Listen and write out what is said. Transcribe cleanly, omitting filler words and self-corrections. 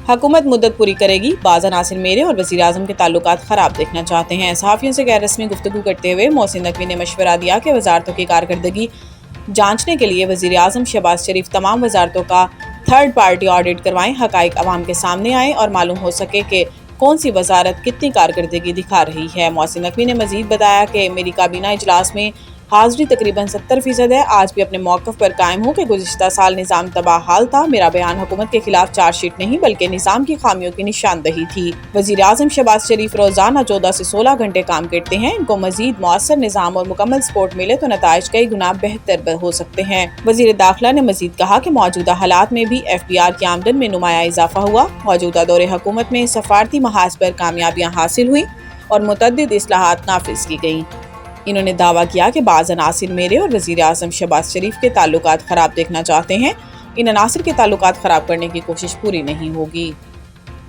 حکومت مدت پوری کرے گی، بعض عناصر میرے اور وزیر اعظم کے تعلقات خراب دیکھنا چاہتے ہیں۔ صحافیوں سے غیر رسمی گفتگو کرتے ہوئے محسن نقوی نے مشورہ دیا کہ وزارتوں کی کارکردگی جانچنے کے لیے وزیر اعظم شہباز شریف تمام وزارتوں کا تھرڈ پارٹی آڈٹ کروائیں، حقائق عوام کے سامنے آئیں اور معلوم ہو سکے کہ کون سی وزارت کتنی کارکردگی دکھا رہی ہے۔ محسن نقوی نے مزید بتایا کہ میری کابینہ اجلاس میں حاضری تقریباً 70% ہے۔ آج بھی اپنے موقف پر قائم ہوں کہ گزشتہ سال نظام تباہ حال تھا۔ میرا بیان حکومت کے خلاف چارج شیٹ نہیں بلکہ نظام کی خامیوں کی نشاندہی تھی۔ وزیر اعظم شہباز شریف روزانہ 14 سے 16 گھنٹے کام کرتے ہیں۔ ان کو مزید مؤثر نظام اور مکمل سپورٹ ملے تو نتائج کئی گنا بہتر ہو سکتے ہیں۔ وزیر داخلہ نے مزید کہا کہ موجودہ حالات میں بھی FBR کی آمدن میں نمایاں اضافہ ہوا۔ موجودہ دور حکومت میں سفارتی محاذ پر کامیابیاں حاصل ہوئیں اور متعدد اصلاحات نافذ کی گئیں۔ انہوں نے دعویٰ کیا کہ بعض عناصر میرے اور وزیر اعظم شہباز شریف کے تعلقات خراب دیکھنا چاہتے ہیں۔ ان عناصر کے تعلقات خراب کرنے کی کوشش پوری نہیں ہوگی۔